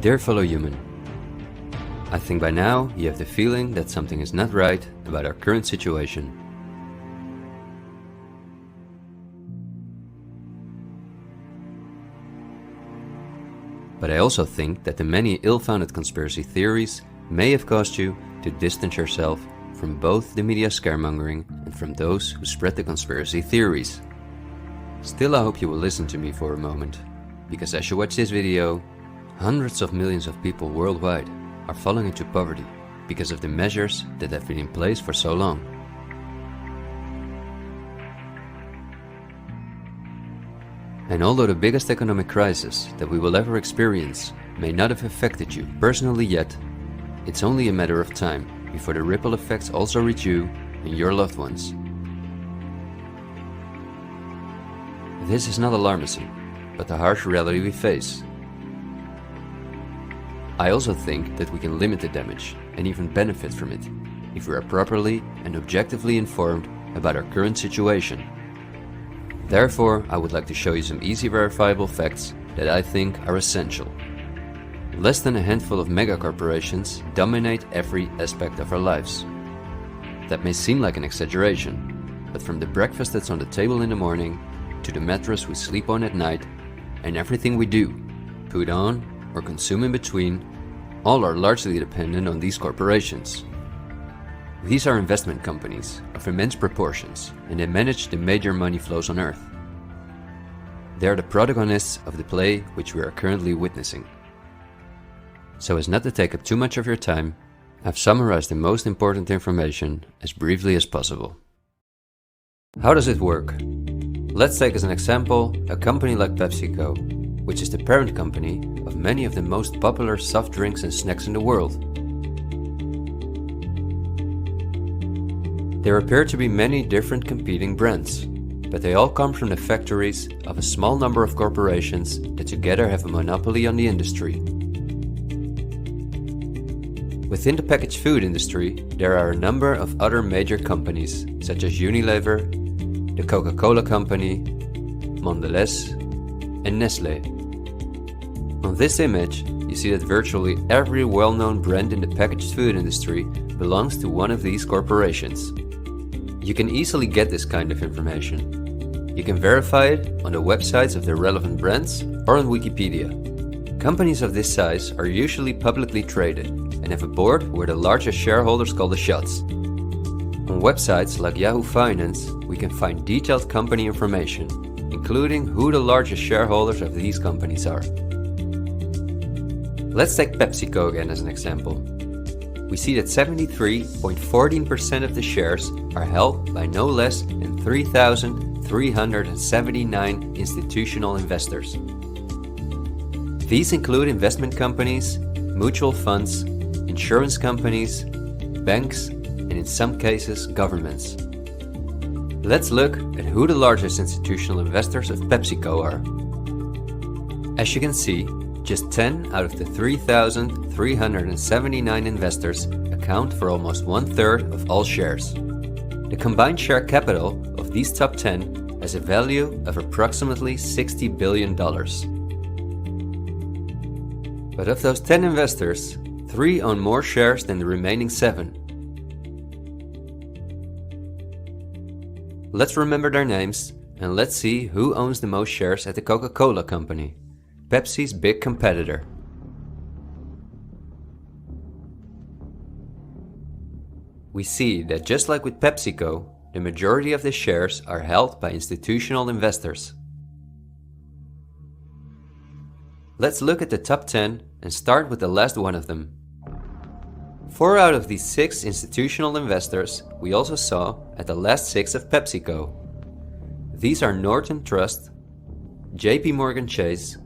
Dear fellow human, I think by now you have the feeling that something is not right about our current situation. But I also think that the many ill-founded conspiracy theories may have caused you to distance yourself from both the media scaremongering and from those who spread the conspiracy theories. Still, I hope you will listen to me for a moment, because as you watch this video, hundreds of millions of people worldwide are falling into poverty because of the measures that have been in place for so long. And although the biggest economic crisis that we will ever experience may not have affected you personally yet, it's only a matter of time before the ripple effects also reach you and your loved ones. This is not alarmism, but the harsh reality we face. I also think that we can limit the damage and even benefit from it if we are properly and objectively informed about our current situation. Therefore, I would like to show you some easy verifiable facts that I think are essential. Less than a handful of megacorporations dominate every aspect of our lives. That may seem like an exaggeration, but from the breakfast that's on the table in the morning, to the mattress we sleep on at night, and everything we do, put on, or consume in between, all are largely dependent on these corporations. These are investment companies of immense proportions, and they manage the major money flows on Earth. They are the protagonists of the play which we are currently witnessing. So as not to take up too much of your time, I've summarized the most important information as briefly as possible. How does it work? Let's take as an example a company like PepsiCo, which is the parent company of many of the most popular soft drinks and snacks in the world. There appear to be many different competing brands, but they all come from the factories of a small number of corporations that together have a monopoly on the industry. Within the packaged food industry, there are a number of other major companies, such as Unilever, the Coca-Cola Company, Mondelez, and Nestlé. On this image, you see that virtually every well-known brand in the packaged food industry belongs to one of these corporations. You can easily get this kind of information. You can verify it on the websites of the relevant brands or on Wikipedia. Companies of this size are usually publicly traded and have a board where the largest shareholders call the shots. On websites like Yahoo Finance, we can find detailed company information, including who the largest shareholders of these companies are. Let's take PepsiCo again as an example. We see that 73.14% of the shares are held by no less than 3,379 institutional investors. These include investment companies, mutual funds, insurance companies, banks, and in some cases, governments. Let's look at who the largest institutional investors of PepsiCo are. As you can see, just 10 out of the 3,379 investors account for almost 1/3 of all shares. The combined share capital of these top 10 has a value of approximately $60 billion. But of those 10 investors, 3 own more shares than the remaining 7. Let's remember their names and let's see who owns the most shares at the Coca-Cola Company, Pepsi's big competitor. We see that just like with PepsiCo, the majority of the shares are held by institutional investors. Let's look at the top 10 and start with the last one of them. 4 out of these 6 institutional investors we also saw at the last 6 of PepsiCo. These are Norton Trust, JP Morgan Chase,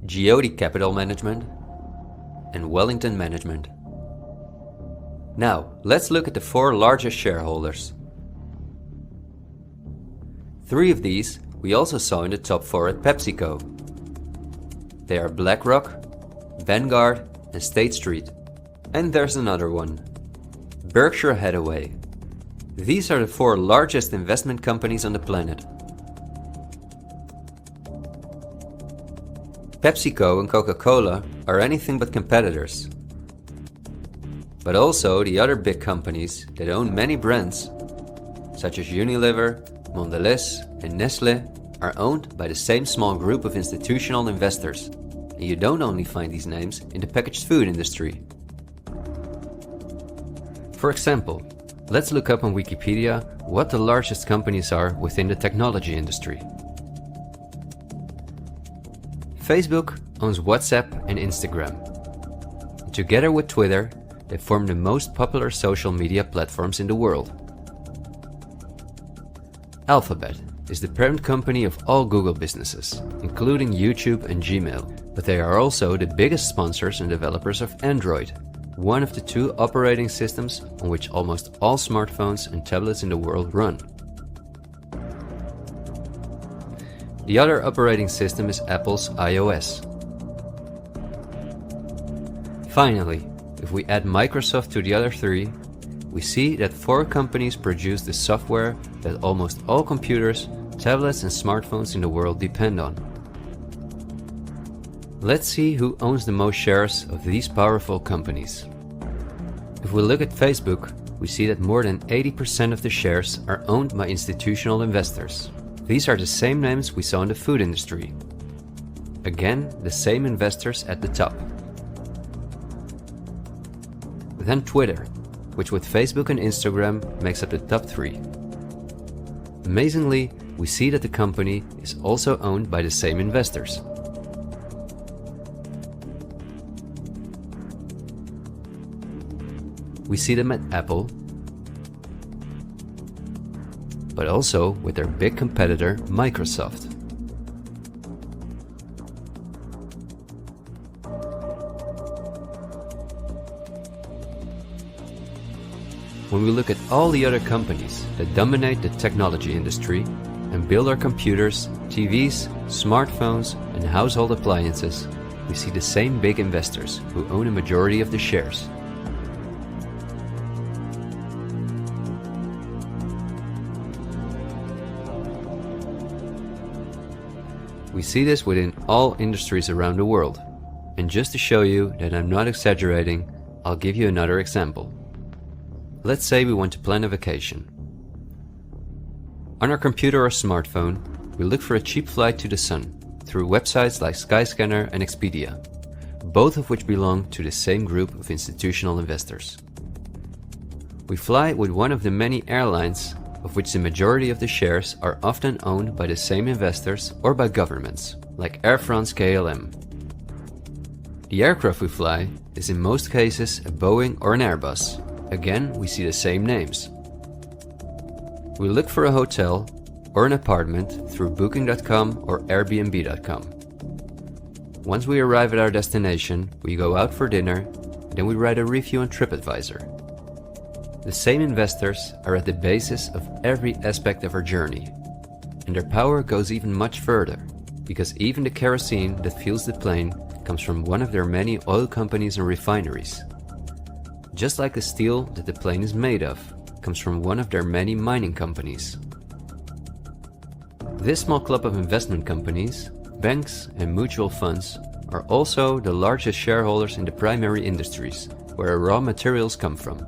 Geode Capital Management, and Wellington Management. Now, let's look at the 4 largest shareholders. 3 of these we also saw in the top 4 at PepsiCo. They are BlackRock, Vanguard, and State Street. And there's another one, Berkshire Hathaway. These are the 4 largest investment companies on the planet. PepsiCo and Coca-Cola are anything but competitors. But also the other big companies that own many brands, such as Unilever, Mondelez and Nestlé, are owned by the same small group of institutional investors, and you don't only find these names in the packaged food industry. For example, let's look up on Wikipedia what the largest companies are within the technology industry. Facebook owns WhatsApp and Instagram. And together with Twitter, they form the most popular social media platforms in the world. Alphabet is the parent company of all Google businesses, including YouTube and Gmail, but they are also the biggest sponsors and developers of Android, one of the two operating systems on which almost all smartphones and tablets in the world run. The other operating system is Apple's iOS. Finally, if we add Microsoft to the other three, we see that 4 companies produce the software that almost all computers, tablets and smartphones in the world depend on. Let's see who owns the most shares of these powerful companies. If we look at Facebook, we see that more than 80% of the shares are owned by institutional investors. These are the same names we saw in the food industry. Again, the same investors at the top. Then Twitter, which with Facebook and Instagram makes up the top 3. Amazingly, we see that the company is also owned by the same investors. We see them at Apple, but also with their big competitor Microsoft. When we look at all the other companies that dominate the technology industry and build our computers, TVs, smartphones and household appliances, we see the same big investors who own a majority of the shares. We see this within all industries around the world. And just to show you that I'm not exaggerating, I'll give you another example. Let's say we want to plan a vacation. On our computer or smartphone, we look for a cheap flight to the sun through websites like Skyscanner and Expedia, both of which belong to the same group of institutional investors. We fly with one of the many airlines, of which the majority of the shares are often owned by the same investors or by governments, like Air France-KLM. The aircraft we fly is in most cases a Boeing or an Airbus. Again, we see the same names. We look for a hotel or an apartment through Booking.com or Airbnb.com. Once we arrive at our destination, we go out for dinner, then we write a review on TripAdvisor. The same investors are at the basis of every aspect of our journey, and their power goes even much further, because even the kerosene that fuels the plane comes from one of their many oil companies and refineries. Just like the steel that the plane is made of comes from one of their many mining companies. This small club of investment companies, banks and mutual funds are also the largest shareholders in the primary industries, where raw materials come from.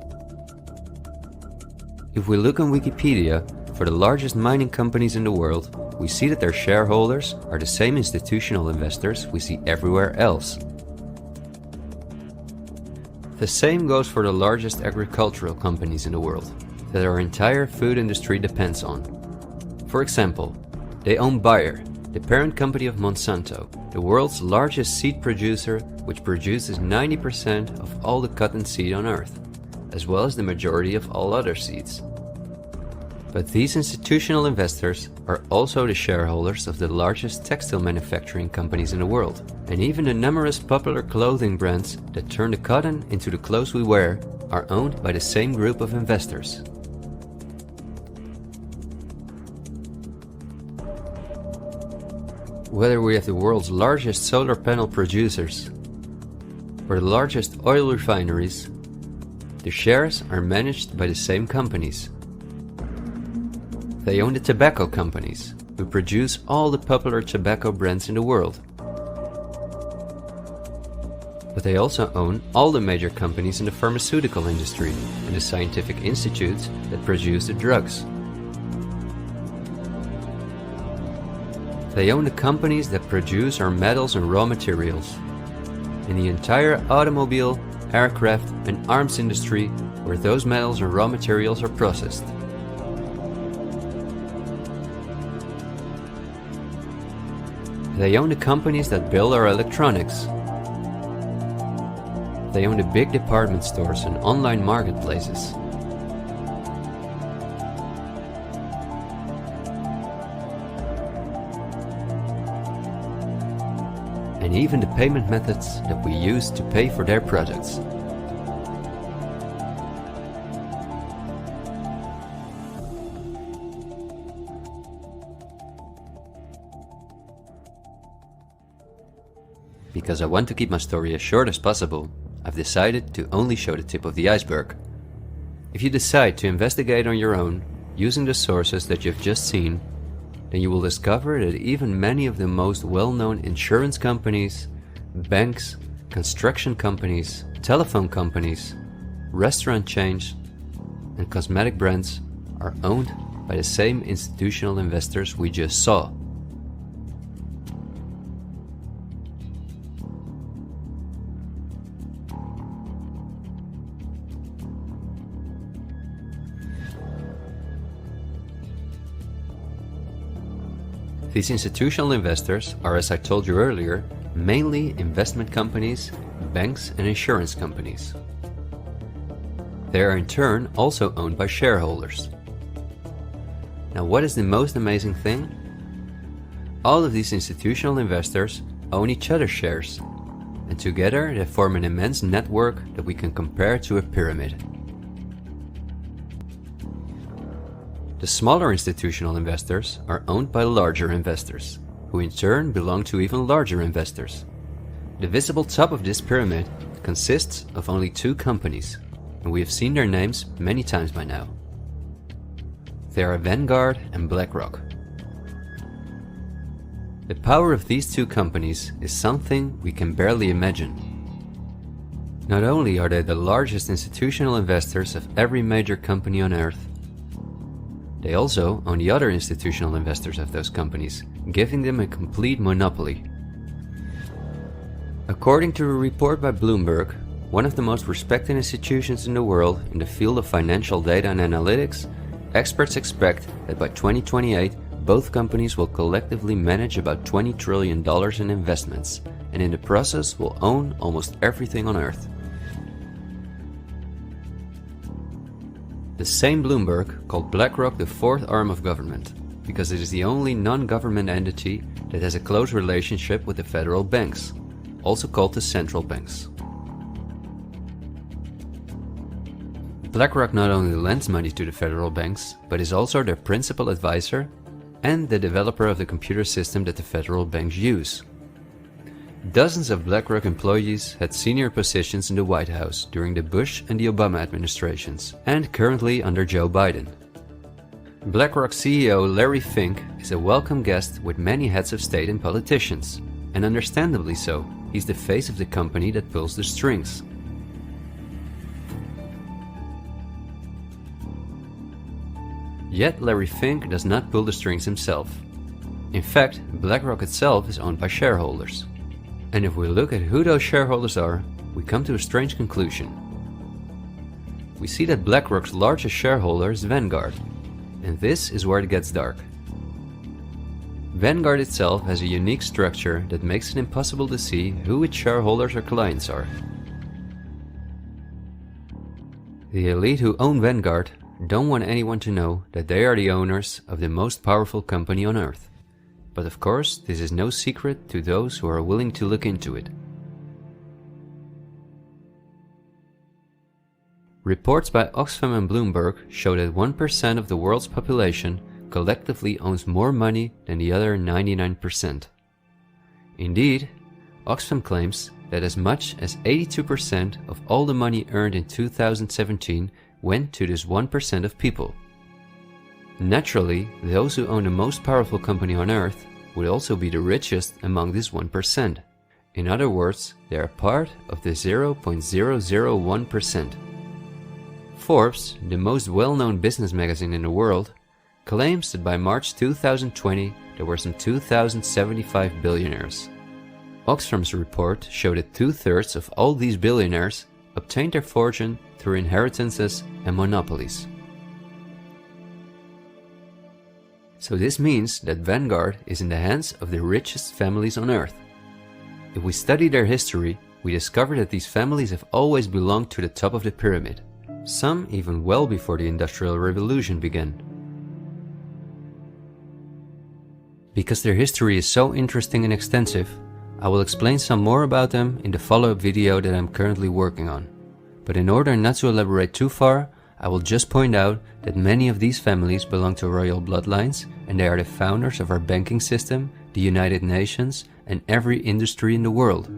If we look on Wikipedia for the largest mining companies in the world, we see that their shareholders are the same institutional investors we see everywhere else. The same goes for the largest agricultural companies in the world, that our entire food industry depends on. For example, they own Bayer, the parent company of Monsanto, the world's largest seed producer, which produces 90% of all the cotton seed on Earth, as well as the majority of all other seeds. But these institutional investors are also the shareholders of the largest textile manufacturing companies in the world, and even the numerous popular clothing brands that turn the cotton into the clothes we wear are owned by the same group of investors. Whether we have the world's largest solar panel producers or the largest oil refineries, the shares are managed by the same companies. They own the tobacco companies, who produce all the popular tobacco brands in the world. But they also own all the major companies in the pharmaceutical industry and the scientific institutes that produce the drugs. They own the companies that produce our metals and raw materials, in the entire automobile, aircraft and arms industry where those metals and raw materials are processed. They own the companies that build our electronics. They own the big department stores and online marketplaces. And even the payment methods that we use to pay for their products. Because I want to keep my story as short as possible, I've decided to only show the tip of the iceberg. If you decide to investigate on your own, using the sources that you've just seen, then you will discover that even many of the most well-known insurance companies, banks, construction companies, telephone companies, restaurant chains, and cosmetic brands are owned by the same institutional investors we just saw. These institutional investors are, as I told you earlier, mainly investment companies, banks and insurance companies. They are in turn also owned by shareholders. Now, what is the most amazing thing? All of these institutional investors own each other's shares, and together they form an immense network that we can compare to a pyramid. The smaller institutional investors are owned by larger investors, who in turn belong to even larger investors. The visible top of this pyramid consists of only two companies, and we have seen their names many times by now. They are Vanguard and BlackRock. The power of these two companies is something we can barely imagine. Not only are they the largest institutional investors of every major company on Earth, they also own the other institutional investors of those companies, giving them a complete monopoly. According to a report by Bloomberg, one of the most respected institutions in the world in the field of financial data and analytics, experts expect that by 2028, both companies will collectively manage about $20 trillion in investments, and in the process will own almost everything on Earth. The same Bloomberg called BlackRock the fourth arm of government, because it is the only non-government entity that has a close relationship with the federal banks, also called the central banks. BlackRock not only lends money to the federal banks, but is also their principal advisor and the developer of the computer system that the federal banks use. Dozens of BlackRock employees had senior positions in the White House during the Bush and the Obama administrations, and currently under Joe Biden. BlackRock CEO Larry Fink is a welcome guest with many heads of state and politicians, and understandably so. He's the face of the company that pulls the strings. Yet Larry Fink does not pull the strings himself. In fact, BlackRock itself is owned by shareholders. And if we look at who those shareholders are, we come to a strange conclusion. We see that BlackRock's largest shareholder is Vanguard, and this is where it gets dark. Vanguard itself has a unique structure that makes it impossible to see who its shareholders or clients are. The elite who own Vanguard don't want anyone to know that they are the owners of the most powerful company on Earth. But of course, this is no secret to those who are willing to look into it. Reports by Oxfam and Bloomberg show that 1% of the world's population collectively owns more money than the other 99%. Indeed, Oxfam claims that as much as 82% of all the money earned in 2017 went to this 1% of people. Naturally, those who own the most powerful company on Earth would also be the richest among this 1%. In other words, they are part of the 0.001%. Forbes, the most well-known business magazine in the world, claims that by March 2020 there were some 2,075 billionaires. Oxfam's report showed that 2/3 of all these billionaires obtained their fortune through inheritances and monopolies. So this means that Vanguard is in the hands of the richest families on earth. If we study their history, we discover that these families have always belonged to the top of the pyramid, some even well before the Industrial Revolution began. Because their history is so interesting and extensive, I will explain some more about them in the follow-up video that I'm currently working on. But in order not to elaborate too far, I will just point out that many of these families belong to royal bloodlines, and they are the founders of our banking system, the United Nations, and every industry in the world.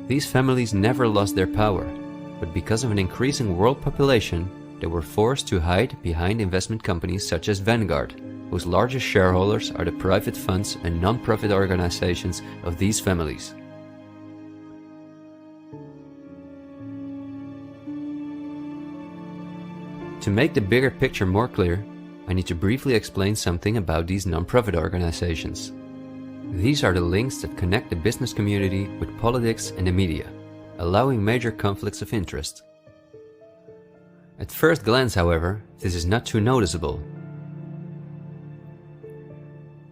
These families never lost their power, but because of an increasing world population, they were forced to hide behind investment companies such as Vanguard, whose largest shareholders are the private funds and non-profit organizations of these families. To make the bigger picture more clear, I need to briefly explain something about these non-profit organizations. These are the links that connect the business community with politics and the media, allowing major conflicts of interest. At first glance, however, this is not too noticeable.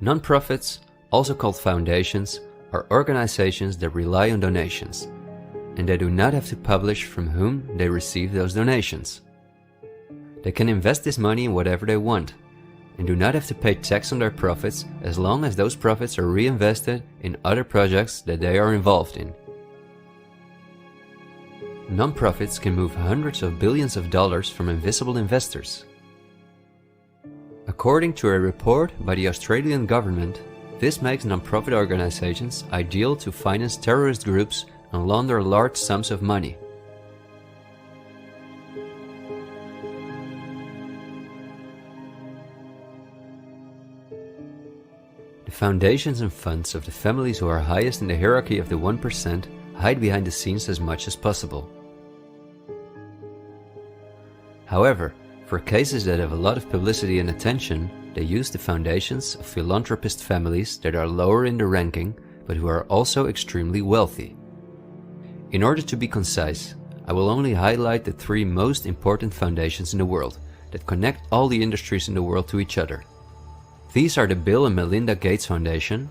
Non-profits, also called foundations, are organizations that rely on donations, and they do not have to publish from whom they receive those donations. They can invest this money in whatever they want, and do not have to pay tax on their profits as long as those profits are reinvested in other projects that they are involved in. Non-profits can move hundreds of billions of dollars from invisible investors. According to a report by the Australian government, this makes non-profit organizations ideal to finance terrorist groups and launder large sums of money. The foundations and funds of the families who are highest in the hierarchy of the 1% hide behind the scenes as much as possible. However, for cases that have a lot of publicity and attention, they use the foundations of philanthropist families that are lower in the ranking, but who are also extremely wealthy. In order to be concise, I will only highlight the 3 most important foundations in the world that connect all the industries in the world to each other. These are the Bill and Melinda Gates Foundation,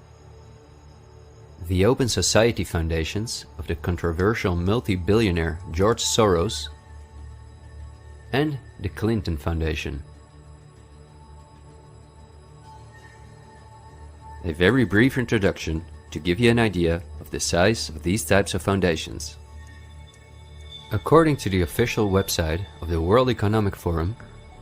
the Open Society Foundations of the controversial multi-billionaire George Soros, and the Clinton Foundation. A very brief introduction to give you an idea of the size of these types of foundations. According to the official website of the World Economic Forum,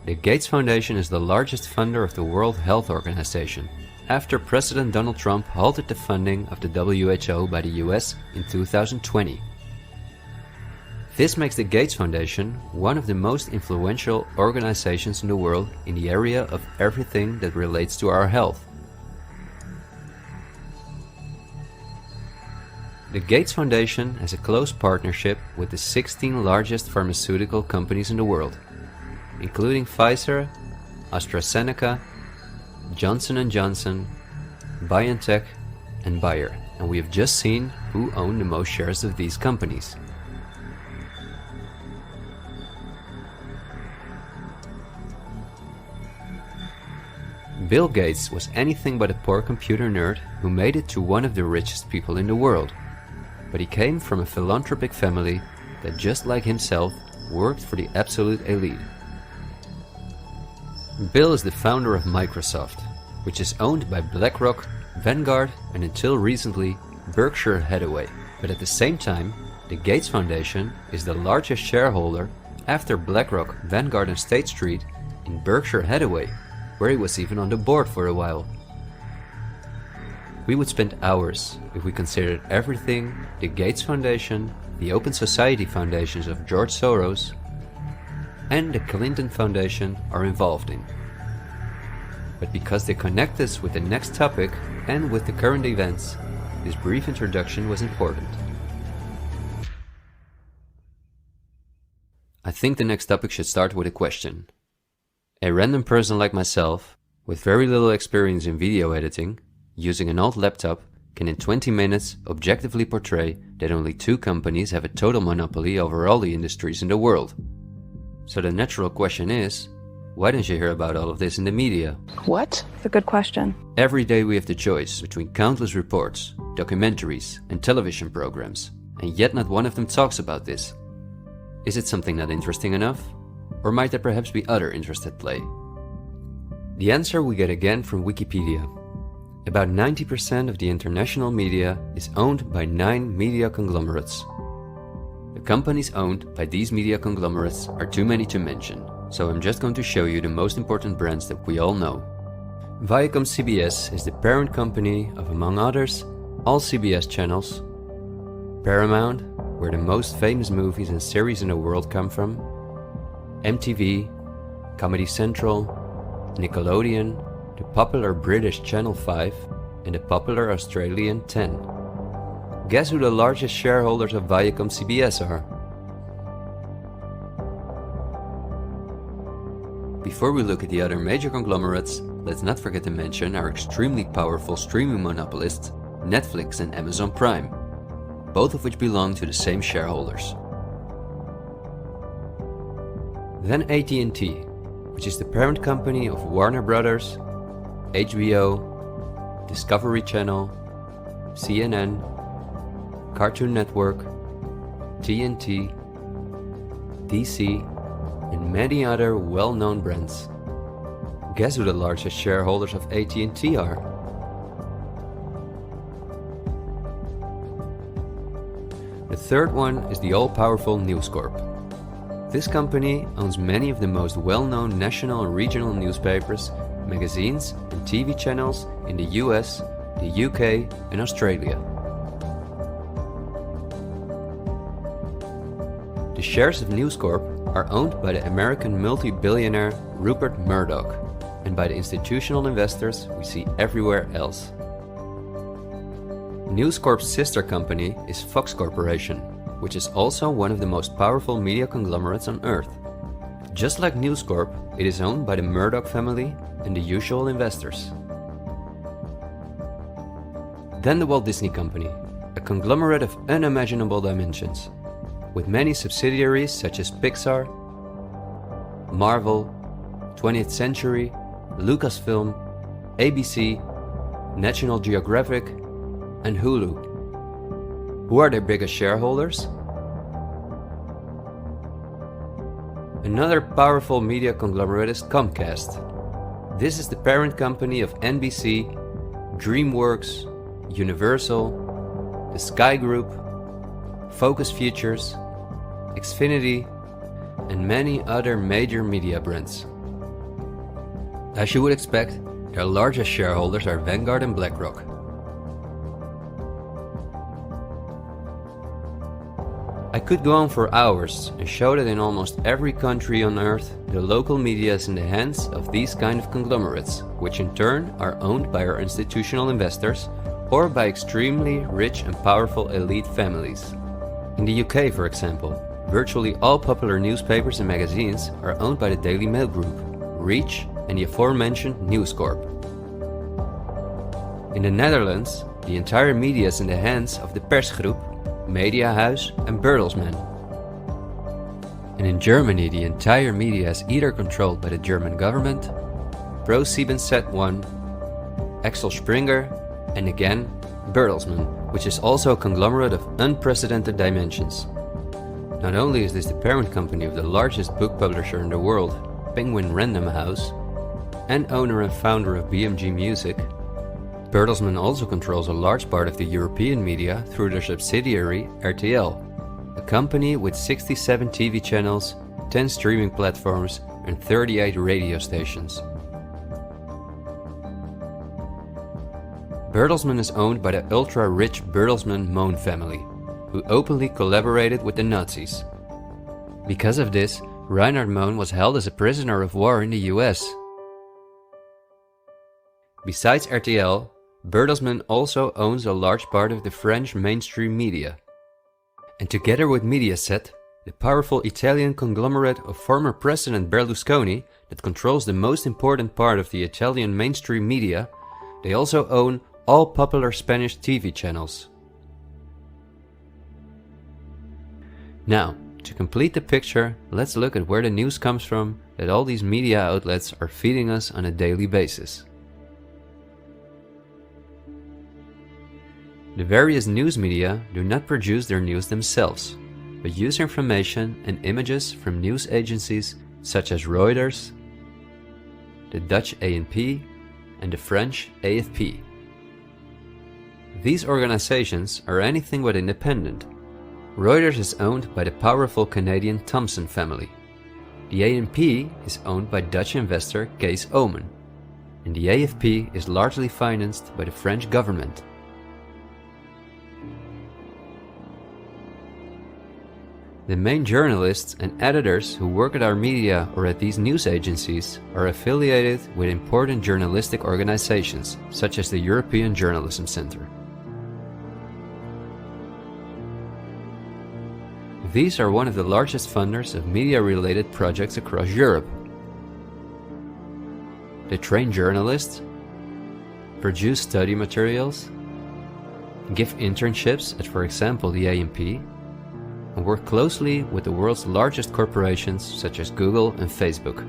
the Gates Foundation is the largest funder of the World Health Organization, after President Donald Trump halted the funding of the WHO by the US in 2020. This makes the Gates Foundation one of the most influential organizations in the world in the area of everything that relates to our health. The Gates Foundation has a close partnership with the 16 largest pharmaceutical companies in the world, including Pfizer, AstraZeneca, Johnson & Johnson, BioNTech, and Bayer, and we have just seen who own the most shares of these companies. Bill Gates was anything but a poor computer nerd who made it to one of the richest people in the world. But he came from a philanthropic family that, just like himself, worked for the absolute elite. Bill is the founder of Microsoft, which is owned by BlackRock, Vanguard, and until recently, Berkshire Hathaway. But at the same time, the Gates Foundation is the largest shareholder after BlackRock, Vanguard, and State Street in Berkshire Hathaway, where he was even on the board for a while. We would spend hours if we considered everything the Gates Foundation, the Open Society Foundations of George Soros, and the Clinton Foundation are involved in. But because they connect us with the next topic and with the current events, this brief introduction was important. I think the next topic should start with a question. A random person like myself, with very little experience in video editing, using an old laptop, can in 20 minutes objectively portray that only 2 companies have a total monopoly over all the industries in the world. So the natural question is, why don't you hear about all of this in the media? What? It's a good question. Every day we have the choice between countless reports, documentaries and television programs, and yet not one of them talks about this. Is it something not interesting enough? Or might there perhaps be other interests at play? The answer we get again from Wikipedia. About 90% of the international media is owned by 9 media conglomerates. The companies owned by these media conglomerates are too many to mention, so I'm just going to show you the most important brands that we all know. Viacom CBS is the parent company of, among others, all CBS channels, Paramount, where the most famous movies and series in the world come from, MTV, Comedy Central, Nickelodeon, the popular British Channel 5 and the popular Australian 10. Guess who the largest shareholders of Viacom CBS are? Before we look at the other major conglomerates, let's not forget to mention our extremely powerful streaming monopolists, Netflix and Amazon Prime, both of which belong to the same shareholders. Then AT&T, which is the parent company of Warner Brothers, HBO, Discovery Channel, CNN, Cartoon Network, TNT, DC, and many other well-known brands. Guess who the largest shareholders of AT&T are? The third one is the all-powerful News Corp. This company owns many of the most well-known national and regional newspapers, magazines and TV channels in the US, the UK and Australia. The shares of News Corp are owned by the American multi-billionaire Rupert Murdoch and by the institutional investors we see everywhere else. News Corp's sister company is Fox Corporation, which is also one of the most powerful media conglomerates on Earth. Just like News Corp, it is owned by the Murdoch family and the usual investors. Then the Walt Disney Company, a conglomerate of unimaginable dimensions, with many subsidiaries such as Pixar, Marvel, 20th Century, Lucasfilm, ABC, National Geographic, and Hulu. Who are their biggest shareholders? Another powerful media conglomerate is Comcast. This is the parent company of NBC, DreamWorks, Universal, the Sky Group, Focus Features, Xfinity, and many other major media brands. As you would expect, their largest shareholders are Vanguard and BlackRock. I could go on for hours and show that in almost every country on Earth, the local media is in the hands of these kind of conglomerates, which in turn are owned by our institutional investors or by extremely rich and powerful elite families. In the UK, for example, virtually all popular newspapers and magazines are owned by the Daily Mail Group, Reach, and the aforementioned News Corp. In the Netherlands, the entire media is in the hands of the Persgroep, Mediahuis and Bertelsmann. And in Germany, the entire media is either controlled by the German government, Pro701, Axel Springer, and again, Bertelsmann, which is also a conglomerate of unprecedented dimensions. Not only is this the parent company of the largest book publisher in the world, Penguin Random House, and owner and founder of BMG Music, Bertelsmann also controls a large part of the European media through their subsidiary RTL, a company with 67 TV channels, 10 streaming platforms and 38 radio stations. Bertelsmann is owned by the ultra-rich Bertelsmann-Mohn family, who openly collaborated with the Nazis. Because of this, Reinhard Mohn was held as a prisoner of war in the US. Besides RTL, Bertelsmann also owns a large part of the French mainstream media. And together with Mediaset, the powerful Italian conglomerate of former President Berlusconi that controls the most important part of the Italian mainstream media, they also own all popular Spanish TV channels. Now, to complete the picture, let's look at where the news comes from that all these media outlets are feeding us on a daily basis. The various news media do not produce their news themselves, but use information and images from news agencies such as Reuters, the Dutch ANP, and the French AFP. These organizations are anything but independent. Reuters is owned by the powerful Canadian Thomson family. The ANP is owned by Dutch investor Kees Omen, and the AFP is largely financed by the French government. The main journalists and editors who work at our media or at these news agencies are affiliated with important journalistic organizations, such as the European Journalism Centre. These are one of the largest funders of media-related projects across Europe. They train journalists, produce study materials, give internships at, for example, the ANP, and work closely with the world's largest corporations such as Google and Facebook.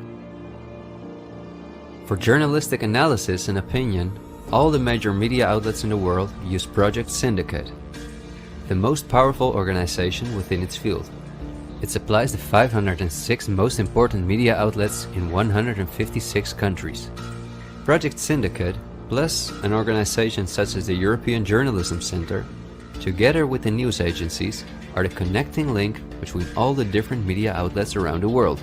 For journalistic analysis and opinion, all the major media outlets in the world use Project Syndicate, the most powerful organization within its field. It supplies the 506 most important media outlets in 156 countries. Project Syndicate, plus an organization such as the European Journalism Centre, together with the news agencies, are the connecting link between all the different media outlets around the world.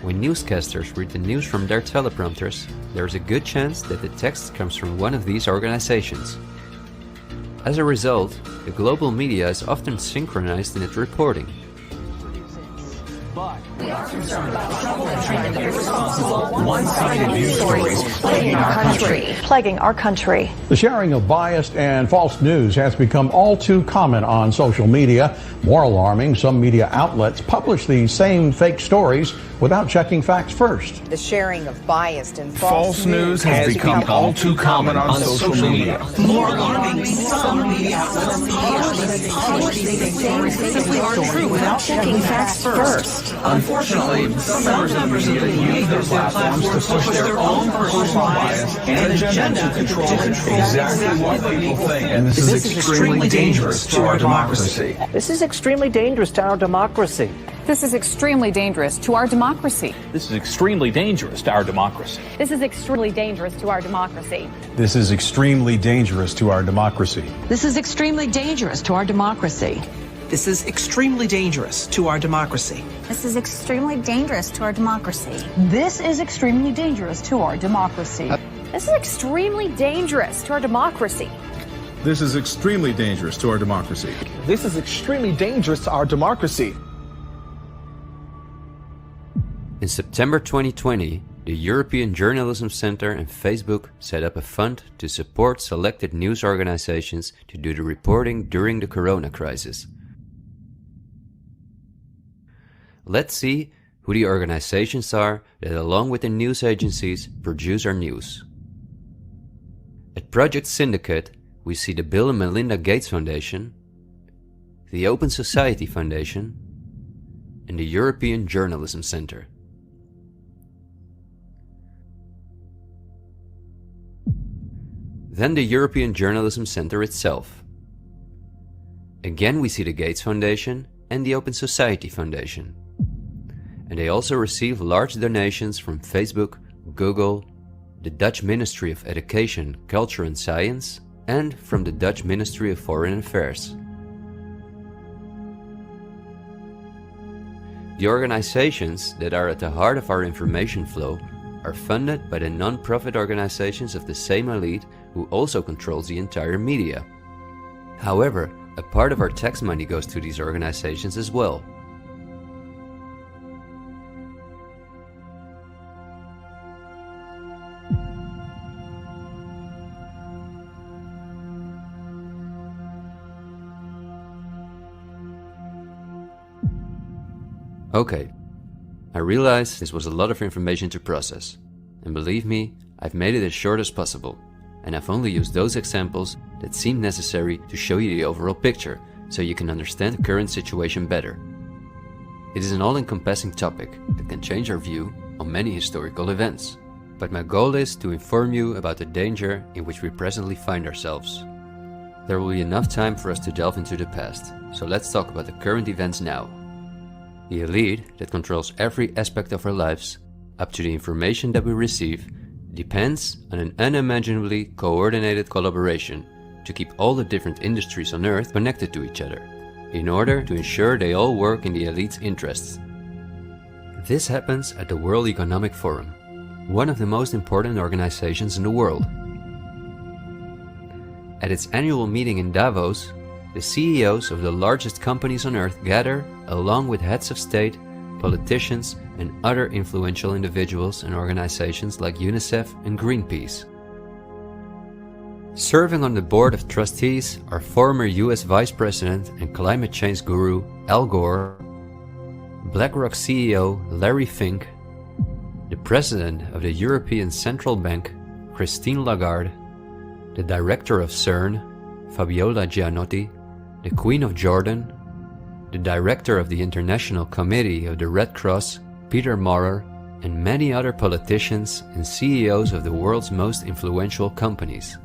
When newscasters read the news from their teleprompters, there is a good chance that the text comes from one of these organizations. As a result, the global media is often synchronized in its reporting. But we are concerned about trouble and trend of irresponsible, one-sided news stories plaguing our country. The sharing of biased and false news has become all too common on social media. More alarming, some media outlets publish these same fake stories without checking facts first. The sharing of biased and false news has become all too common on social media. More alarming, some media outlets publish these stories simply aren't true without checking facts first. Unfortunately, some members of the media use their platforms to push their own personal bias and agenda to control exactly what people think. And this is extremely dangerous to our democracy. This is extremely dangerous to our democracy. This is extremely dangerous to our democracy. This is extremely dangerous to our democracy. This is extremely dangerous to our democracy. This is extremely dangerous to our democracy. This is extremely dangerous to our democracy. This is extremely dangerous to our democracy. This is extremely dangerous to our democracy. This is extremely dangerous to our democracy. This is extremely dangerous to our democracy. This is extremely dangerous to our democracy. This is extremely dangerous to our democracy. In September 2020, the European Journalism Centre and Facebook set up a fund to support selected news organizations to do the reporting during the corona crisis. Let's see who the organizations are that, along with the news agencies, produce our news. At Project Syndicate, we see the Bill and Melinda Gates Foundation, the Open Society Foundation, and the European Journalism Centre. Then the European Journalism Centre itself. Again we see the Gates Foundation and the Open Society Foundation. And they also receive large donations from Facebook, Google, the Dutch Ministry of Education, Culture and Science, and from the Dutch Ministry of Foreign Affairs. The organizations that are at the heart of our information flow are funded by the non-profit organizations of the same elite who also controls the entire media. However, a part of our tax money goes to these organizations as well. Okay, I realize this was a lot of information to process, and believe me, I've made it as short as possible, and I've only used those examples that seem necessary to show you the overall picture, so you can understand the current situation better. It is an all-encompassing topic that can change our view on many historical events, but my goal is to inform you about the danger in which we presently find ourselves. There will be enough time for us to delve into the past, so let's talk about the current events now. The elite that controls every aspect of our lives, up to the information that we receive, depends on an unimaginably coordinated collaboration to keep all the different industries on Earth connected to each other, in order to ensure they all work in the elite's interests. This happens at the World Economic Forum, one of the most important organizations in the world. At its annual meeting in Davos, the CEOs of the largest companies on Earth gather along with heads of state, politicians, and other influential individuals and organizations like UNICEF and Greenpeace. Serving on the board of trustees are former US Vice President and climate change guru Al Gore, BlackRock CEO Larry Fink, the President of the European Central Bank Christine Lagarde, the Director of CERN Fabiola Gianotti, the Queen of Jordan, the Director of the International Committee of the Red Cross Peter Maurer, and many other politicians and CEOs of the world's most influential companies.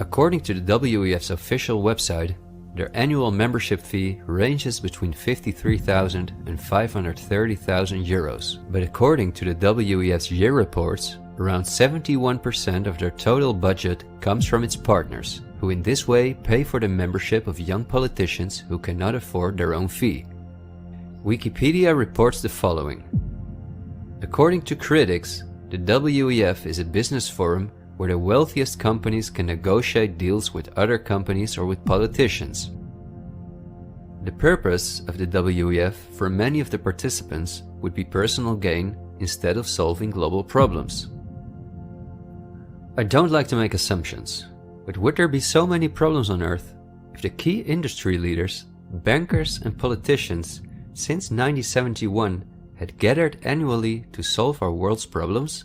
According to the WEF's official website, their annual membership fee ranges between 53,000 and 530,000 euros. But according to the WEF's year reports, around 71% of their total budget comes from its partners, who in this way pay for the membership of young politicians who cannot afford their own fee. Wikipedia reports the following. According to critics, the WEF is a business forum where the wealthiest companies can negotiate deals with other companies or with politicians. The purpose of the WEF for many of the participants would be personal gain instead of solving global problems. I don't like to make assumptions, but would there be so many problems on Earth if the key industry leaders, bankers and politicians since 1971 had gathered annually to solve our world's problems?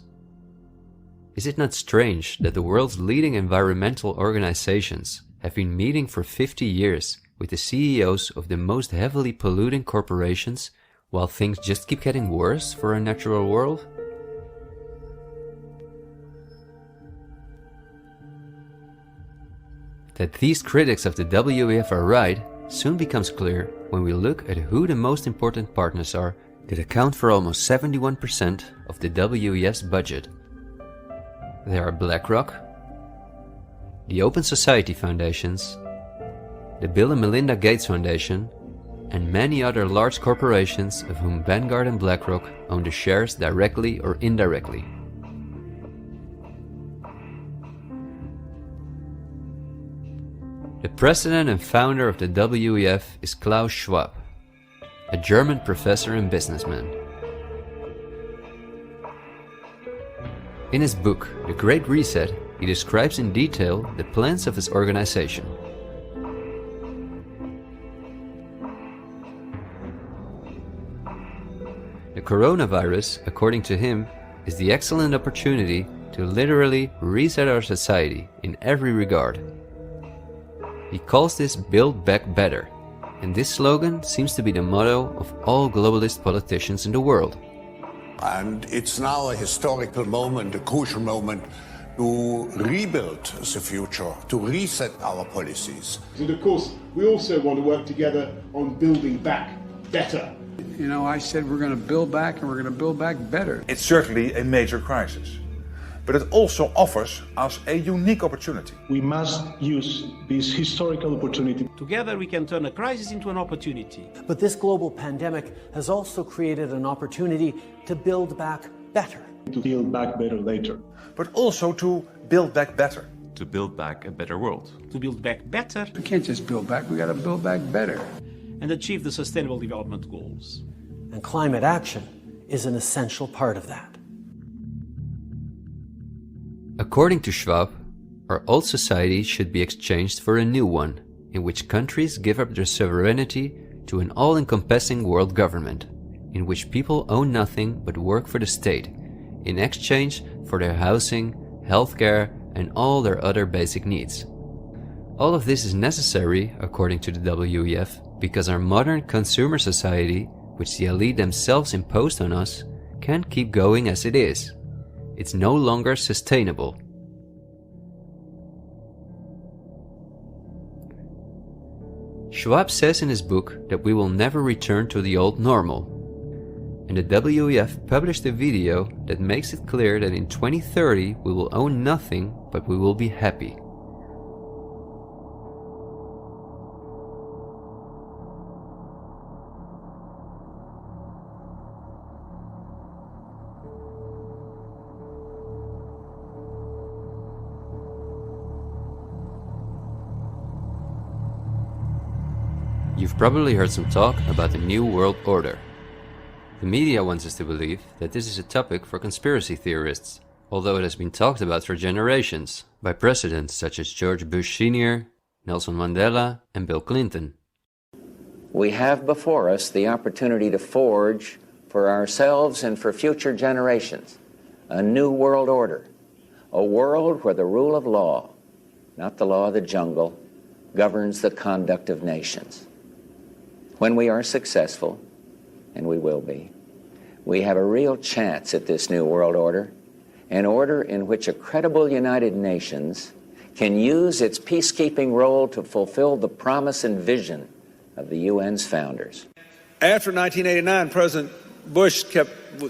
Is it not strange that the world's leading environmental organizations have been meeting for 50 years with the CEOs of the most heavily polluting corporations while things just keep getting worse for our natural world? That these critics of the WEF are right soon becomes clear when we look at who the most important partners are that account for almost 71% of the WEF's budget. There are BlackRock, the Open Society Foundations, the Bill and Melinda Gates Foundation, and many other large corporations of whom Vanguard and BlackRock own the shares directly or indirectly. The president and founder of the WEF is Klaus Schwab, a German professor and businessman. In his book, The Great Reset, he describes in detail the plans of his organization. The coronavirus, according to him, is the excellent opportunity to literally reset our society in every regard. He calls this Build Back Better, and this slogan seems to be the motto of all globalist politicians in the world. And it's now a historical moment, a crucial moment, to rebuild the future, to reset our policies. And of course, we also want to work together on building back better. You know, I said we're going to build back and we're going to build back better. It's certainly a major crisis, but it also offers us a unique opportunity. We must use this historical opportunity. Together we can turn a crisis into an opportunity. But this global pandemic has also created an opportunity to build back better. To build back better later. But also to build back better. To build back a better world. To build back better. We can't just build back, we got to build back better. And achieve the Sustainable Development Goals. And climate action is an essential part of that. According to Schwab, our old society should be exchanged for a new one, in which countries give up their sovereignty to an all-encompassing world government, in which people own nothing but work for the state, in exchange for their housing, healthcare, and all their other basic needs. All of this is necessary, according to the WEF, because our modern consumer society, which the elite themselves imposed on us, can't keep going as it is. It's no longer sustainable. Schwab says in his book that we will never return to the old normal. And the WEF published a video that makes it clear that in 2030 we will own nothing, but we will be happy. You've probably heard some talk about the New World Order. The media wants us to believe that this is a topic for conspiracy theorists, although it has been talked about for generations by presidents such as George Bush Sr., Nelson Mandela, and Bill Clinton. We have before us the opportunity to forge for ourselves and for future generations a new world order, a world where the rule of law, not the law of the jungle, governs the conduct of nations. When we are successful, and we will be, we have a real chance at this new world order, an order in which a credible United Nations can use its peacekeeping role to fulfill the promise and vision of the UN's founders. After 1989, President Bush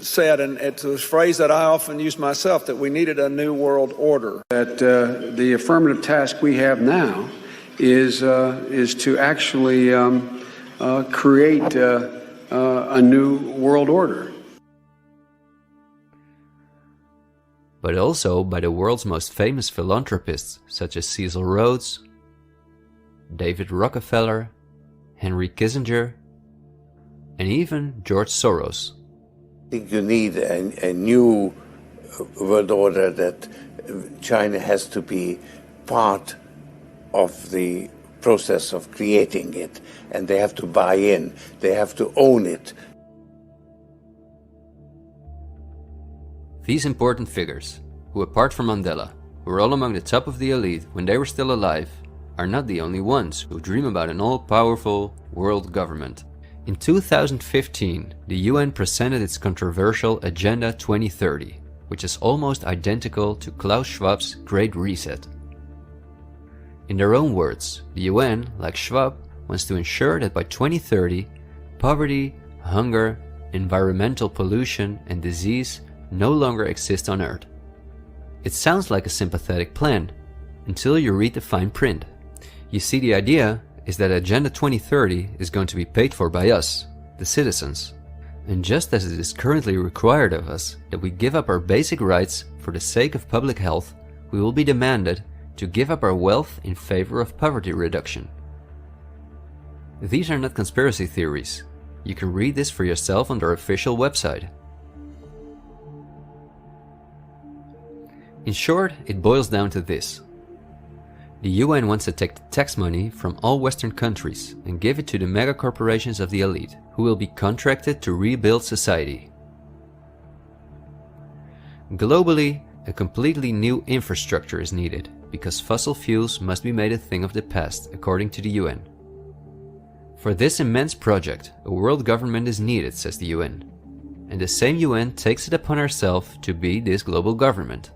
said, and it's a phrase that I often use myself, that we needed a new world order. That the affirmative task we have now is to actually create a new world order. But also by the world's most famous philanthropists such as Cecil Rhodes, David Rockefeller, Henry Kissinger, and even George Soros. I think you need a new world order that China has to be part of the process of creating it, and they have to buy in, they have to own it. These important figures, who apart from Mandela, were all among the top of the elite when they were still alive, are not the only ones who dream about an all-powerful world government. In 2015, the UN presented its controversial Agenda 2030, which is almost identical to Klaus Schwab's Great Reset. In their own words, the UN, like Schwab, wants to ensure that by 2030, poverty, hunger, environmental pollution, and disease no longer exist on Earth. It sounds like a sympathetic plan, until you read the fine print. You see, the idea is that Agenda 2030 is going to be paid for by us, the citizens. And just as it is currently required of us that we give up our basic rights for the sake of public health, we will be demanded to give up our wealth in favor of poverty reduction. These are not conspiracy theories. You can read this for yourself on their official website. In short, it boils down to this. The UN wants to take the tax money from all Western countries and give it to the mega corporations of the elite, who will be contracted to rebuild society. Globally, a completely new infrastructure is needed, because fossil fuels must be made a thing of the past, according to the UN. For this immense project, a world government is needed, says the UN. And the same UN takes it upon herself to be this global government.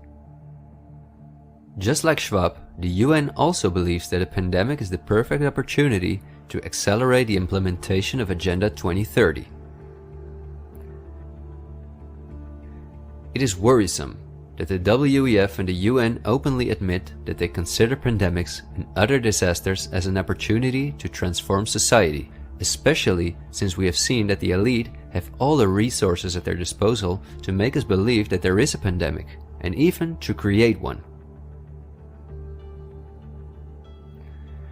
Just like Schwab, the UN also believes that a pandemic is the perfect opportunity to accelerate the implementation of Agenda 2030. It is worrisome that the WEF and the UN openly admit that they consider pandemics and other disasters as an opportunity to transform society, especially since we have seen that the elite have all the resources at their disposal to make us believe that there is a pandemic, and even to create one.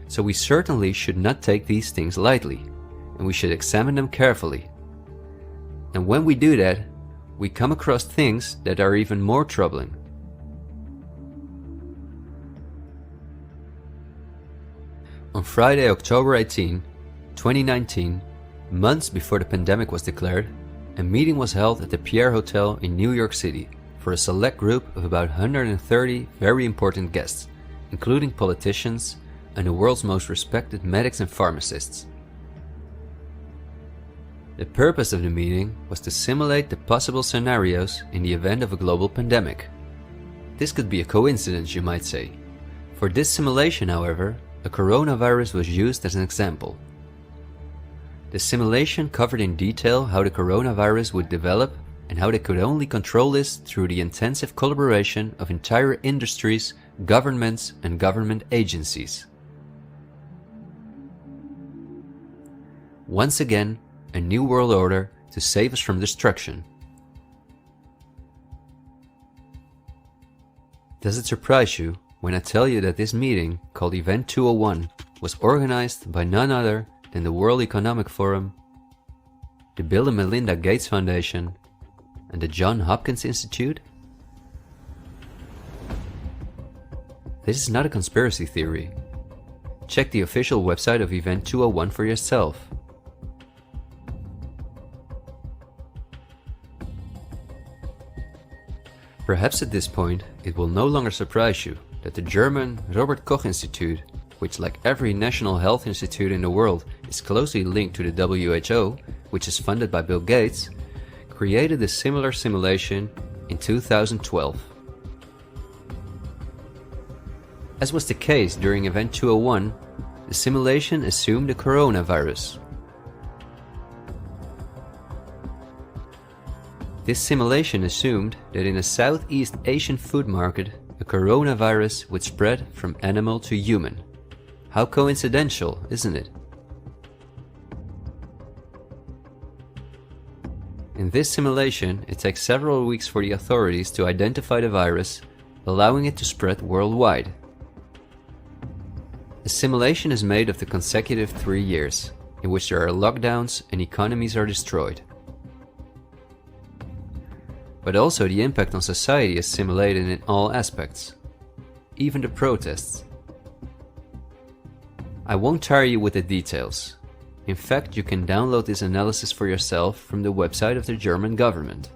So we certainly should not take these things lightly, and we should examine them carefully. And when we do that, we come across things that are even more troubling. On Friday, October 18, 2019, months before the pandemic was declared, a meeting was held at the Pierre Hotel in New York City for a select group of about 130 very important guests, including politicians and the world's most respected medics and pharmacists. The purpose of the meeting was to simulate the possible scenarios in the event of a global pandemic. This could be a coincidence, you might say. For this simulation, however, a coronavirus was used as an example. The simulation covered in detail how the coronavirus would develop and how they could only control this through the intensive collaboration of entire industries, governments, and government agencies. Once again, a new world order to save us from destruction. Does it surprise you when I tell you that this meeting, called Event 201, was organized by none other than the World Economic Forum, the Bill and Melinda Gates Foundation, and the Johns Hopkins Institute? This is not a conspiracy theory. Check the official website of Event 201 for yourself. Perhaps at this point, it will no longer surprise you that the German Robert Koch Institute, which like every national health institute in the world is closely linked to the WHO, which is funded by Bill Gates, created a similar simulation in 2012. As was the case during Event 201, the simulation assumed the coronavirus. This simulation assumed that in a Southeast Asian food market, a coronavirus would spread from animal to human. How coincidental, isn't it? In this simulation, it takes several weeks for the authorities to identify the virus, allowing it to spread worldwide. The simulation is made of the consecutive 3 years, in which there are lockdowns and economies are destroyed. But also the impact on society is simulated in all aspects, even the protests. I won't tire you with the details. In fact, you can download this analysis for yourself from the website of the German government.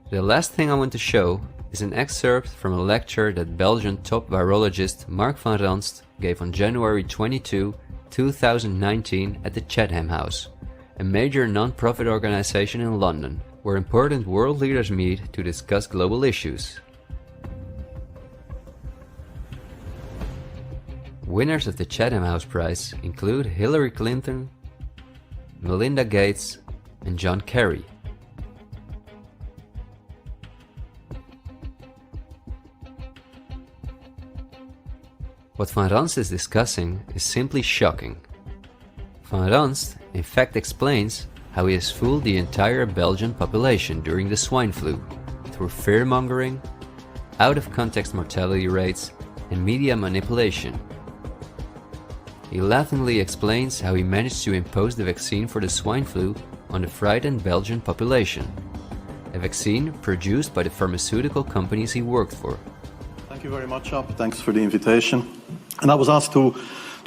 The last thing I want to show is an excerpt from a lecture that Belgian top virologist Mark van Ranst gave on January 22, 2019 at the Chatham House, a major non-profit organization in London, where important world leaders meet to discuss global issues. Winners of the Chatham House Prize include Hillary Clinton, Melinda Gates, and John Kerry. What Van Ranst is discussing is simply shocking. Van Ranst in fact explains how he has fooled the entire Belgian population during the swine flu through fear-mongering, out-of-context mortality rates, and media manipulation. He laughingly explains how he managed to impose the vaccine for the swine flu on the frightened Belgian population, a vaccine produced by the pharmaceutical companies he worked for. Thank you very much, Ab. Thanks for the invitation. And I was asked to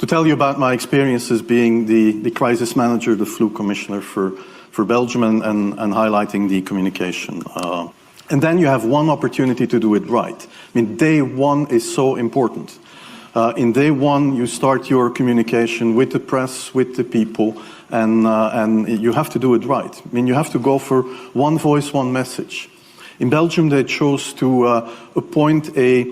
tell you about my experiences being the crisis manager, the flu commissioner for Belgium and highlighting the communication. And then you have one opportunity to do it right. I mean, day one is so important. In day one, you start your communication with the press, with the people, and you have to do it right. I mean, you have to go for one voice, one message. In Belgium, they chose to appoint a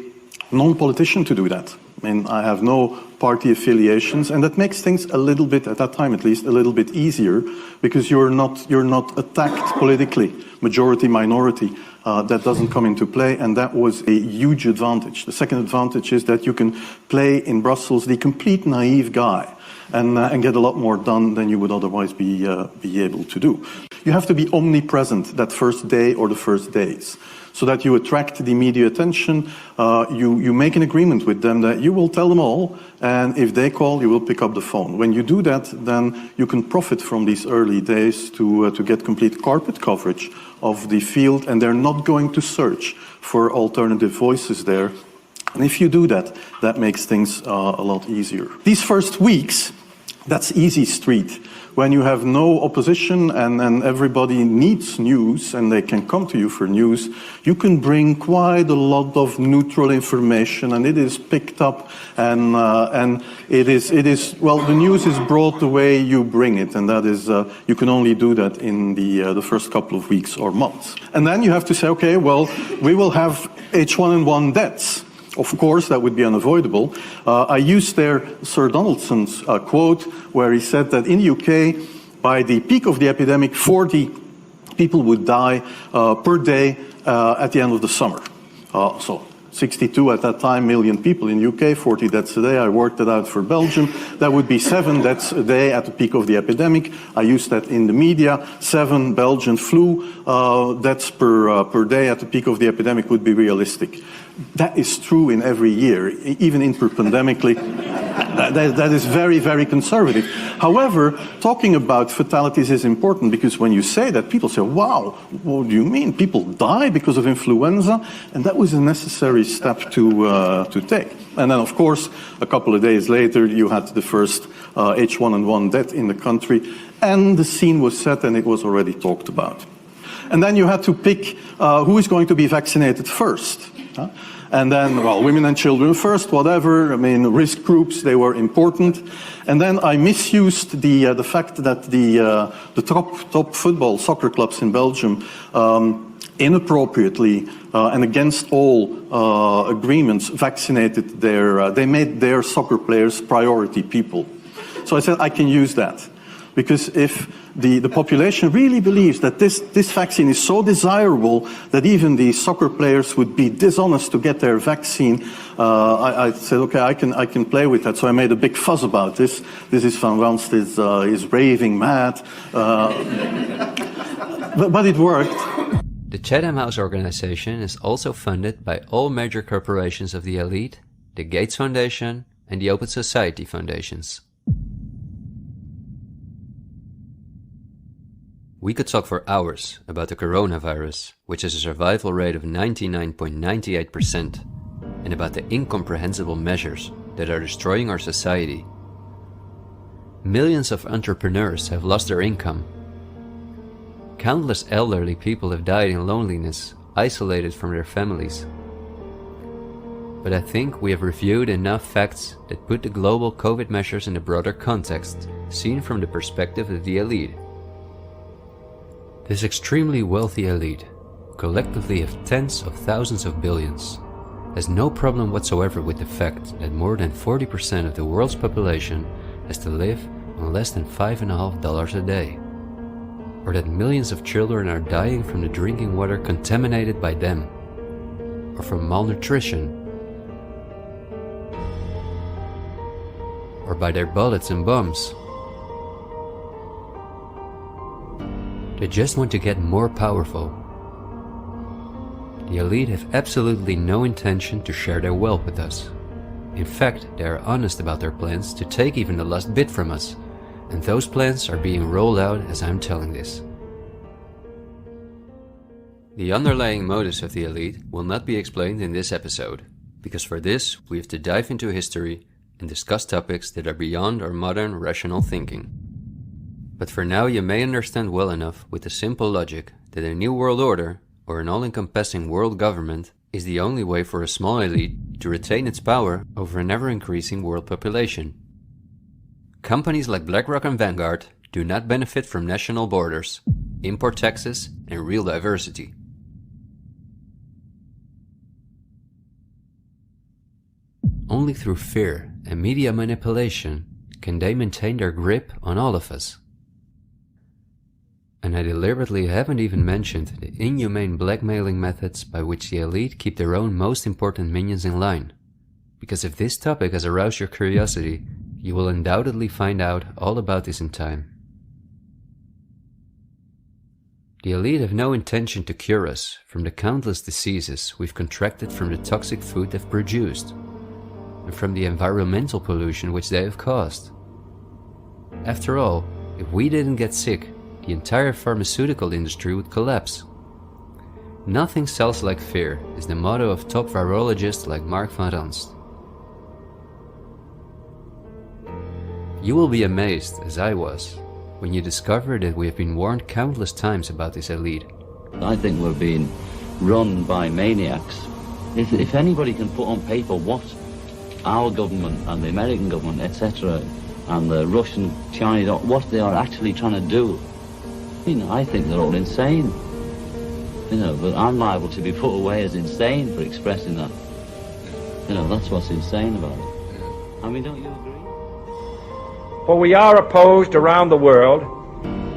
non-politician to do that. I mean, I have no party affiliations, and that makes things a little bit, at that time at least, a little bit easier, because you're not attacked politically, majority, minority. That doesn't come into play, and that was a huge advantage. The second advantage is that you can play in Brussels the complete naive guy and get a lot more done than you would otherwise be able to do. You have to be omnipresent that first day or the first days, so that you attract the media attention. You make an agreement with them that you will tell them all, and if they call, you will pick up the phone. When you do that, then you can profit from these early days to get complete carpet coverage of the field, and they're not going to search for alternative voices there. And if you do that, that makes things a lot easier. These first weeks, that's easy street when you have no opposition and everybody needs news and they can come to you for news, you can bring quite a lot of neutral information, and it is picked up, and it is well, the news is brought the way you bring it, and that is you can only do that in the first couple of weeks or months. And then you have to say, okay, well, we will have H1N1 deaths. Of course, that would be unavoidable. I used there Sir Donaldson's quote, where he said that in the UK, by the peak of the epidemic, 40 people would die per day at the end of the summer. So 62 at that time million people in the UK, 40 deaths a day. I worked it out for Belgium. That would be 7 deaths a day at the peak of the epidemic. I used that in the media. 7 Belgian flu deaths per day at the peak of the epidemic would be realistic. That is true in every year, even interpandemically. That is very, very conservative. However, talking about fatalities is important, because when you say that, people say, wow, what do you mean? People die because of influenza? And that was a necessary step to take. And then, of course, a couple of days later, you had the first H1N1 death in the country, and the scene was set and it was already talked about. And then you had to pick who is going to be vaccinated first. And then, well, women and children first, whatever. I mean, risk groups, they were important. And then I misused the fact that the top football soccer clubs in Belgium inappropriately and against all agreements vaccinated they made their soccer players priority people. So I said I can use that, because if the population really believes that this vaccine is so desirable that even the soccer players would be dishonest to get their vaccine, I said, okay, I can play with that. So I made a big fuss about this. This is Van Ranst is raving mad, but it worked. The Chatham House organization is also funded by all major corporations of the elite, the Gates Foundation and the Open Society Foundations. We could talk for hours about the coronavirus, which has a survival rate of 99.98%, and about the incomprehensible measures that are destroying our society. Millions of entrepreneurs have lost their income. Countless elderly people have died in loneliness, isolated from their families. But I think we have reviewed enough facts that put the global COVID measures in a broader context, seen from the perspective of the elite. This extremely wealthy elite, collectively of tens of thousands of billions, has no problem whatsoever with the fact that more than 40% of the world's population has to live on less than $5.50 a day, or that millions of children are dying from the drinking water contaminated by them, or from malnutrition, or by their bullets and bombs. They just want to get more powerful. The elite have absolutely no intention to share their wealth with us. In fact, they are honest about their plans to take even the last bit from us, and those plans are being rolled out as I'm telling this. The underlying motives of the elite will not be explained in this episode, because for this we have to dive into history and discuss topics that are beyond our modern rational thinking. But for now you may understand well enough with the simple logic that a new world order, or an all-encompassing world government, is the only way for a small elite to retain its power over an ever-increasing world population. Companies like BlackRock and Vanguard do not benefit from national borders, import taxes, and real diversity. Only through fear and media manipulation can they maintain their grip on all of us. And I deliberately haven't even mentioned the inhumane blackmailing methods by which the elite keep their own most important minions in line. Because if this topic has aroused your curiosity, you will undoubtedly find out all about this in time. The elite have no intention to cure us from the countless diseases we've contracted from the toxic food they've produced, and from the environmental pollution which they have caused. After all, if we didn't get sick, the entire pharmaceutical industry would collapse. Nothing sells like fear is the motto of top virologists like Mark van Ranst. You will be amazed, as I was, when you discover that we have been warned countless times about this elite. I think we're being run by maniacs. If anybody can put on paper what our government and the American government, etc., and the Russian, Chinese, what they are actually trying to do, I think they're all insane. But I'm liable to be put away as insane for expressing that. That's what's insane about it. Don't you agree? For we are opposed around the world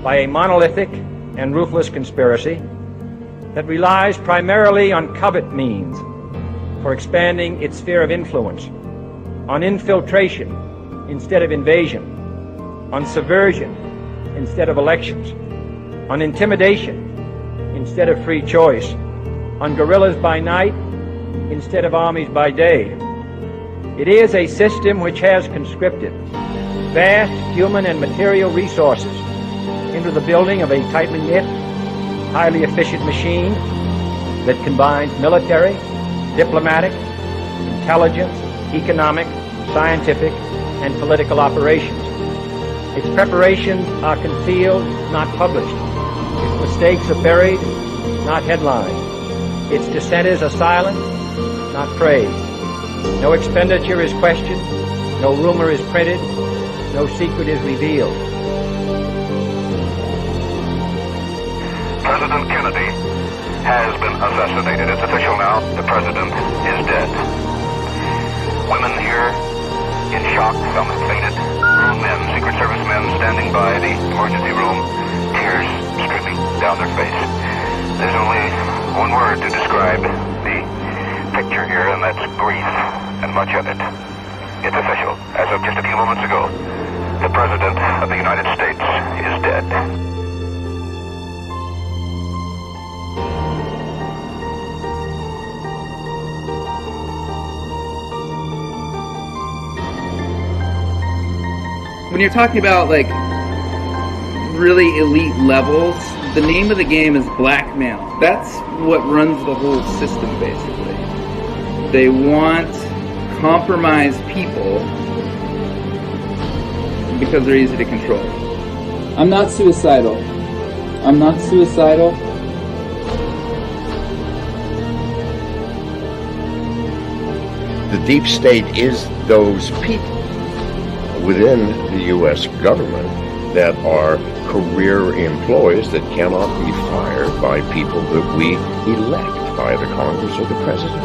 by a monolithic and ruthless conspiracy that relies primarily on covert means for expanding its sphere of influence, on infiltration instead of invasion, on subversion instead of elections, on intimidation instead of free choice, on guerrillas by night instead of armies by day. It is a system which has conscripted vast human and material resources into the building of a tightly knit, highly efficient machine that combines military, diplomatic, intelligence, economic, scientific, and political operations. Its preparations are concealed, not published. Its mistakes are buried, not headlined. Its dissenters are silent, not praised. No expenditure is questioned, no rumor is printed, no secret is revealed. President Kennedy has been assassinated. It's official now. The president is dead. Women here in shock, some have fainted. Men, Secret Service men standing by the emergency room, tears streaming down their face. There's only one word to describe the picture here, and that's grief, and much of it. It's official. As of just a few moments ago, the President of the United States is dead. When you're talking about really elite levels, the name of the game is blackmail. That's what runs the whole system, basically. They want compromised people because they're easy to control. I'm not suicidal. I'm not suicidal. The deep state is those people within the U.S. government that are career employees that cannot be fired by people that we elect by the Congress or the President.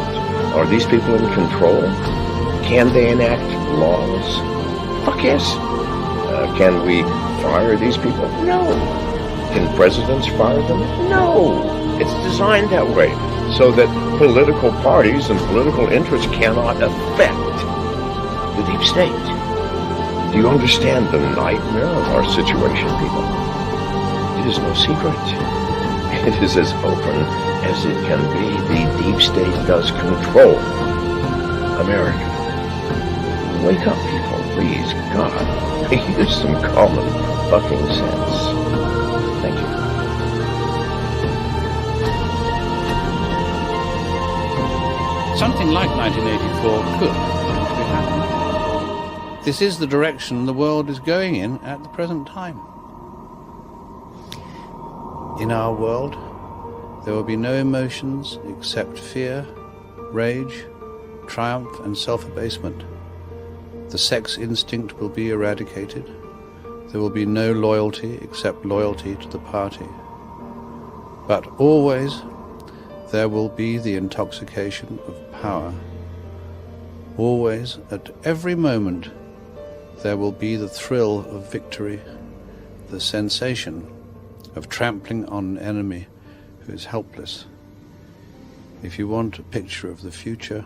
Are these people in control? Can they enact laws? Fuck yes. Can we fire these people? No. Can presidents fire them? No. It's designed that way so that political parties and political interests cannot affect the deep state. Do you understand the nightmare of our situation, people? It is no secret. It is as open as it can be. The deep state does control America. Wake up, people, please. God, use some common fucking sense. Thank you. Something like 1984 could actually happen. This is the direction the world is going in at the present time. In our world, there will be no emotions except fear, rage, triumph, and self-abasement. The sex instinct will be eradicated. There will be no loyalty except loyalty to the party. But always there will be the intoxication of power. Always, at every moment, there will be the thrill of victory, the sensation of trampling on an enemy who is helpless. If you want a picture of the future,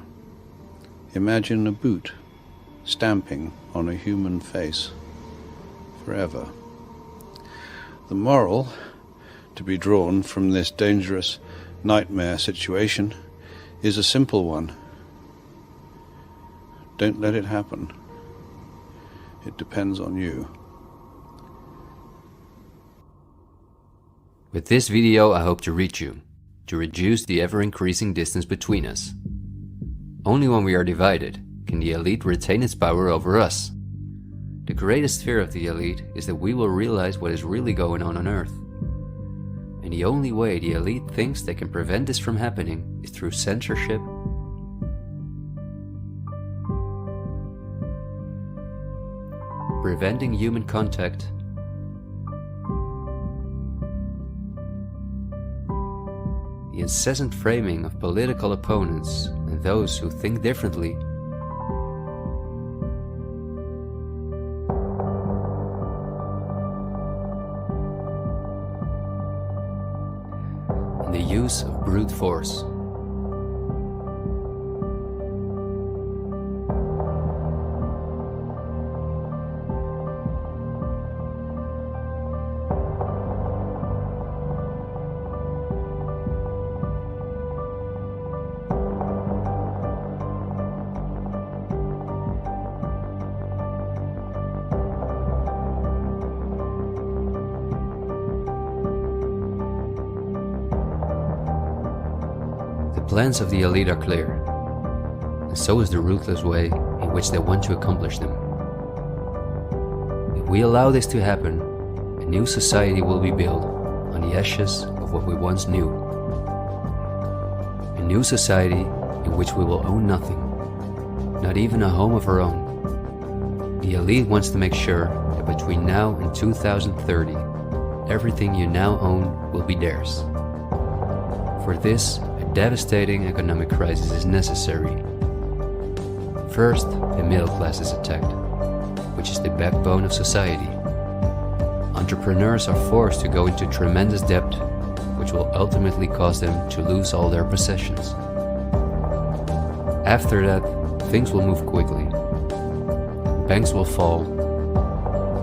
imagine a boot stamping on a human face forever. The moral to be drawn from this dangerous nightmare situation is a simple one. Don't let it happen. It depends on you. With this video, I hope to reach you, to reduce the ever-increasing distance between us. Only when we are divided can the elite retain its power over us. the greatest fear of the elite is that we will realize what is really going on Earth. And the only way the elite thinks they can prevent this from happening is through censorship, preventing human contact, the incessant framing of political opponents and those who think differently, and the use of brute force. The plans of the elite are clear, and so is the ruthless way in which they want to accomplish them. If we allow this to happen, a new society will be built on the ashes of what we once knew. A new society in which we will own nothing, not even a home of our own. The elite wants to make sure that between now and 2030, everything you now own will be theirs. For this, devastating economic crisis is necessary. First, the middle class is attacked, which is the backbone of society. Entrepreneurs are forced to go into tremendous debt, which will ultimately cause them to lose all their possessions. After that, things will move quickly. Banks will fall,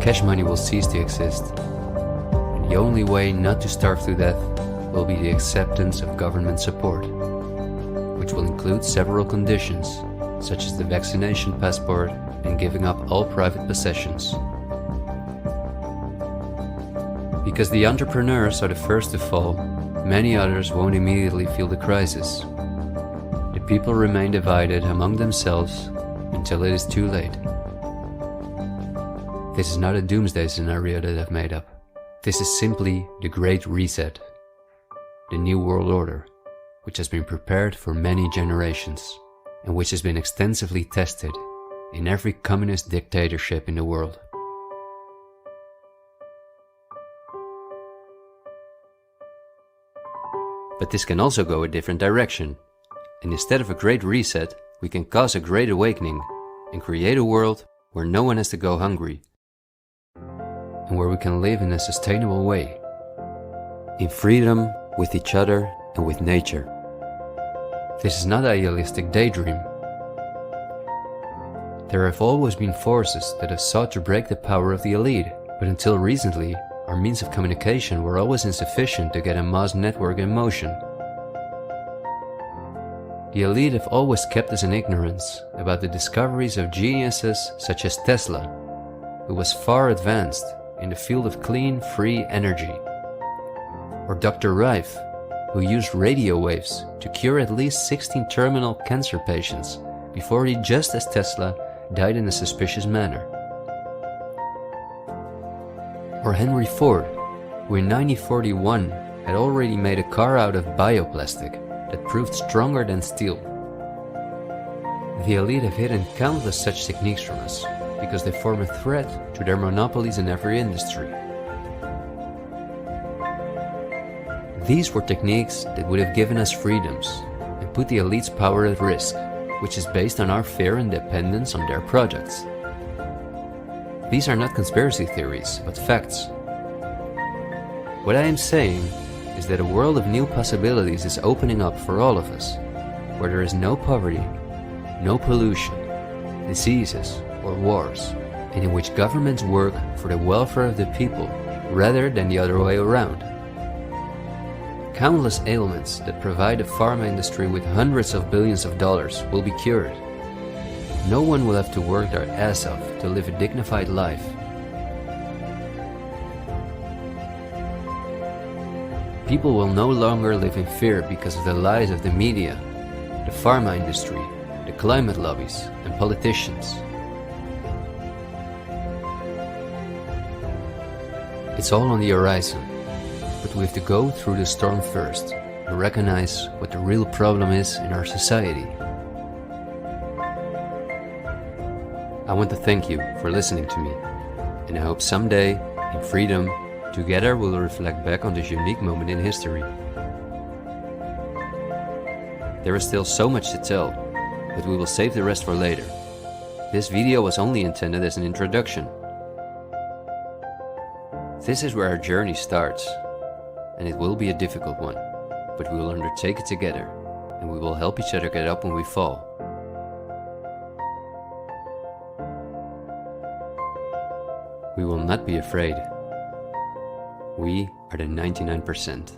cash money will cease to exist, and the only way not to starve to death will be the acceptance of government support, which will include several conditions, such as the vaccination passport and giving up all private possessions. Because the entrepreneurs are the first to fall, many others won't immediately feel the crisis. The people remain divided among themselves until it is too late. This is not a doomsday scenario that I've made up. This is simply the Great Reset. The New World Order, which has been prepared for many generations, and which has been extensively tested in every communist dictatorship in the world. But this can also go a different direction, and instead of a great reset, we can cause a great awakening and create a world where no one has to go hungry, and where we can live in a sustainable way, in freedom, with each other and with nature. This is not an idealistic daydream. There have always been forces that have sought to break the power of the elite, but until recently, our means of communication were always insufficient to get a mass network in motion. The elite have always kept us in ignorance about the discoveries of geniuses such as Tesla, who was far advanced in the field of clean, free energy. Or Dr. Rife, who used radio waves to cure at least 16 terminal cancer patients before he, just as Tesla, died in a suspicious manner. Or Henry Ford, who in 1941 had already made a car out of bioplastic that proved stronger than steel. The elite have hidden countless such techniques from us because they form a threat to their monopolies in every industry. These were techniques that would have given us freedoms and put the elite's power at risk, which is based on our fear and dependence on their projects. These are not conspiracy theories, but facts. What I am saying is that a world of new possibilities is opening up for all of us, where there is no poverty, no pollution, diseases, or wars, and in which governments work for the welfare of the people rather than the other way around. Countless ailments that provide the pharma industry with hundreds of billions of dollars will be cured. No one will have to work their ass off to live a dignified life. People will no longer live in fear because of the lies of the media, the pharma industry, the climate lobbies, and politicians. It's all on the horizon, but we have to go through the storm first and recognize what the real problem is in our society. I want to thank you for listening to me, and I hope someday, in freedom, together we'll reflect back on this unique moment in history. There is still so much to tell, but we will save the rest for later. This video was only intended as an introduction. This is where our journey starts, and it will be a difficult one, but we will undertake it together, and we will help each other get up when we fall. We will not be afraid. We are the 99%.